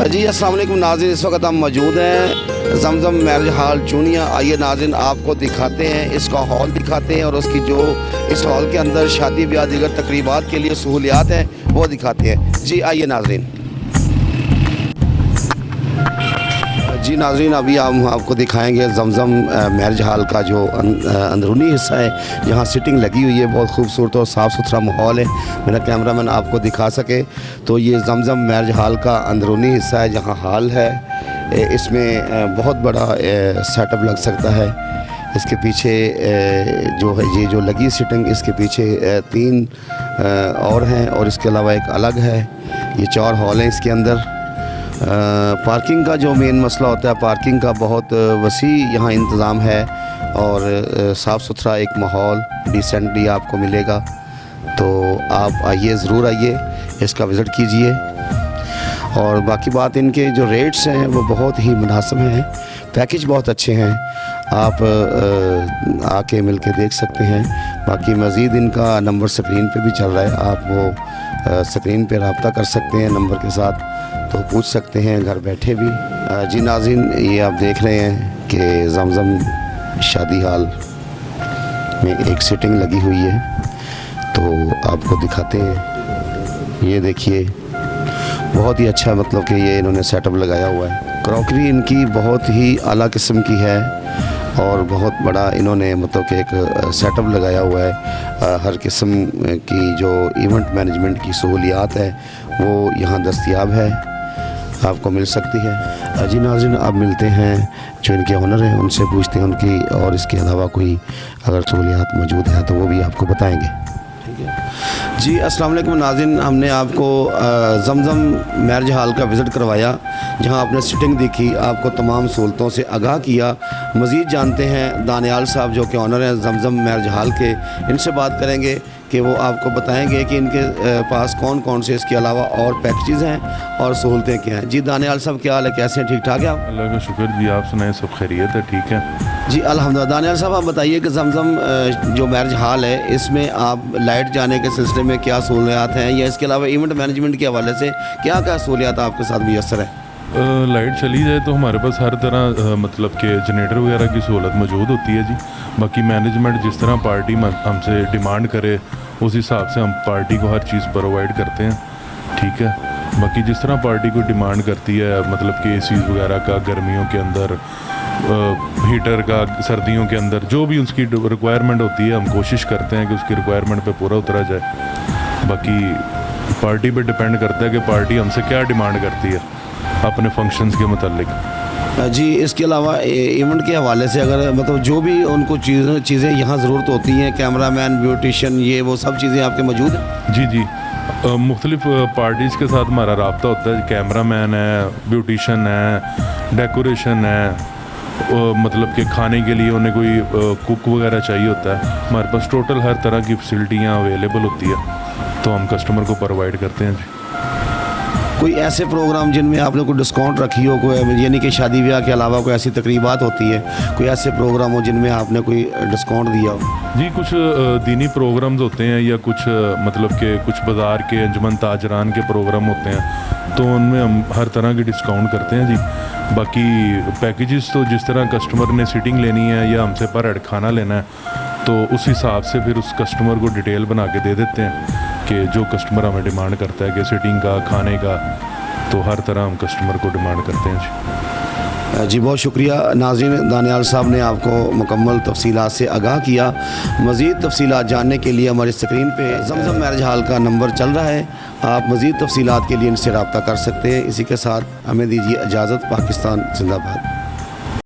जी अस्सलाम वालेकुम नाज़रीन, इस वक्त हम मौजूद हैं जमजम मैरिज हॉल चूनिया। आइए नाज़रीन आपको दिखाते हैं, इसका हॉल दिखाते हैं और उसकी जो इस हॉल के अंदर शादी ब्याह दीगर तकरीबात के लिए सहूलियात हैं वो दिखाते हैं। जी आइए नाज़रीन। जी नाज़रीन, अभी हम आपको दिखाएंगे जमजम मैरिज हॉल का जो अंदरूनी हिस्सा है, जहाँ सिटिंग लगी हुई है। बहुत खूबसूरत और साफ़ सुथरा माहौल है। मेरा कैमरामैन आपको दिखा सके तो ये जमजम मैरिज हॉल का अंदरूनी हिस्सा है, जहाँ हॉल है। इसमें बहुत बड़ा सेटअप लग सकता है। इसके पीछे जो है ये जो लगी सिटिंग, इसके पीछे 3 और हैं और इसके अलावा एक अलग है। ये 4 हॉल हैं इसके अंदर। पार्किंग का जो मेन मसला होता है, पार्किंग का बहुत वसी यहाँ इंतज़ाम है और साफ़ सुथरा एक माहौल डिसेंटली आपको मिलेगा। तो आप आइए, ज़रूर आइए, इसका विज़िट कीजिए। और बाकी बात, इनके जो रेट्स हैं वो बहुत ही मुनासिब हैं, पैकेज बहुत अच्छे हैं। आप आके मिल के देख सकते हैं। बाकी मज़ीद इनका नंबर स्क्रीन पे भी चल रहा है, आप वो स्क्रीन पे रब्ता कर सकते हैं नंबर के साथ, तो पूछ सकते हैं घर बैठे भी। जी नाज़रीन, ये आप देख रहे हैं कि जमजम शादी हॉल में एक सिटिंग लगी हुई है, तो आपको दिखाते हैं। ये देखिए, बहुत ही अच्छा, मतलब कि ये इन्होंने सेटअप लगाया हुआ है। क्रॉकरी इनकी बहुत ही आला किस्म की है और बहुत बड़ा इन्होंने मतलब कि एक सेटअप लगाया हुआ है। हर किस्म की जो इवेंट मैनेजमेंट की सहूलियात है वो यहाँ दस्तयाब है, आपको मिल सकती है। जी नाज़रीन, आप मिलते हैं जो इनके ओनर हैं, उनसे पूछते हैं उनकी, और इसके अलावा कोई अगर सहूलियात मौजूद हैं तो वो भी आपको बताएंगे। ठीक है जी। अस्सलाम वालेकुम नाज़रीन, हमने आपको जमजम मैरिज हॉल का विज़िट करवाया, जहां आपने सिटिंग देखी, आपको तमाम सहूलतों से आगाह किया। मज़ीद जानते हैं दानियाल साहब जो कि ऑनर हैं जमजम मैरिज हॉल के, इनसे बात करेंगे कि वो आपको बताएंगे कि इनके पास कौन कौन से इसके अलावा और पैकेजेस हैं और सहूलतें क्या हैं। जी दानियाल साहब, क्या हाल है, कैसे हैं, ठीक ठाक है आप? अल्लाह का शुक्र जी, आप सुनाएं, सब खैरियत है? ठीक है जी अल्हम्दुलिल्लाह। दानियाल साहब, आप बताइए कि जमजम जो मैरिज हॉल है, इसमें आप लाइट जाने के सिलसिले में क्या सहूलियात हैं, या इसके अलावा इवेंट मैनेजमेंट के हवाले से क्या क्या सहूलियात आपके साथ मुयस्सर है? लाइट चली जाए तो हमारे पास हर तरह मतलब कि जनरेटर वगैरह की सहूलत मौजूद होती है जी। बाकी मैनेजमेंट जिस तरह पार्टी हमसे डिमांड करे उस हिसाब से हम पार्टी को हर चीज़ प्रोवाइड करते हैं। ठीक है, बाकी जिस तरह पार्टी को डिमांड करती है, मतलब कि एसीज़ वगैरह का गर्मियों के अंदर, हीटर का सर्दियों के अंदर, जो भी उसकी रिक्वायरमेंट होती है, हम कोशिश करते हैं कि उसकी रिक्वायरमेंट पे पूरा उतरा जाए। बाकी पार्टी पे डिपेंड करता है कि पार्टी हमसे क्या डिमांड करती है अपने फंक्शंस के मुतालिक। जी इसके अलावा इवेंट के हवाले से अगर मतलब जो भी उनको चीज़ें यहाँ ज़रूरत होती हैं, कैमरामैन, ब्यूटिशन, ये वो सब चीज़ें आपके मौजूद हैं? जी जी, मुख्तलिफ पार्टीज़ के साथ हमारा रब्ता होता है। कैमरामैन है, ब्यूटिशन है, डेकोरेशन है, मतलब कि खाने के लिए उन्हें कोई कुक वगैरह चाहिए होता है, हमारे पास टोटल हर तरह की फैसिलिटियाँ अवेलेबल होती है, तो हम कस्टमर को प्रोवाइड करते हैं जी। कोई ऐसे प्रोग्राम जिनमें आपने कोई डिस्काउंट रखी हो, कोई यानी कि शादी ब्याह के अलावा कोई ऐसी तकरीबात होती है, कोई ऐसे प्रोग्राम हो जिनमें आपने कोई डिस्काउंट दिया हो? जी, कुछ दीनी प्रोग्राम्स होते हैं या कुछ मतलब कि कुछ बाज़ार के अंजमन ताजरान के प्रोग्राम होते हैं, तो उनमें हम हर तरह की डिस्काउंट करते हैं जी। बाकी पैकेजेस तो जिस तरह कस्टमर ने सीटिंग लेनी है या हमसे पर हेड खाना लेना है, तो उस हिसाब से फिर उस कस्टमर को डिटेल बना के दे देते हैं कि जो कस्टमर हमें डिमांड करता है कि सीटिंग का, खाने का, तो हर तरह हम कस्टमर को डिमांड करते हैं जी। जी बहुत शुक्रिया नाज़रीन, दानियाल साहब ने आपको मुकम्मल तफसीलात से आगाह किया। मज़ीद तफसीलात जानने के लिए हमारी स्क्रीन पे जमजम मैरिज हॉल का नंबर चल रहा है, आप मज़ीद तफसीलात के लिए इनसे रब्ता कर सकते हैं। इसी के साथ हमें दीजिए इजाज़त। पाकिस्तान जिंदाबाद।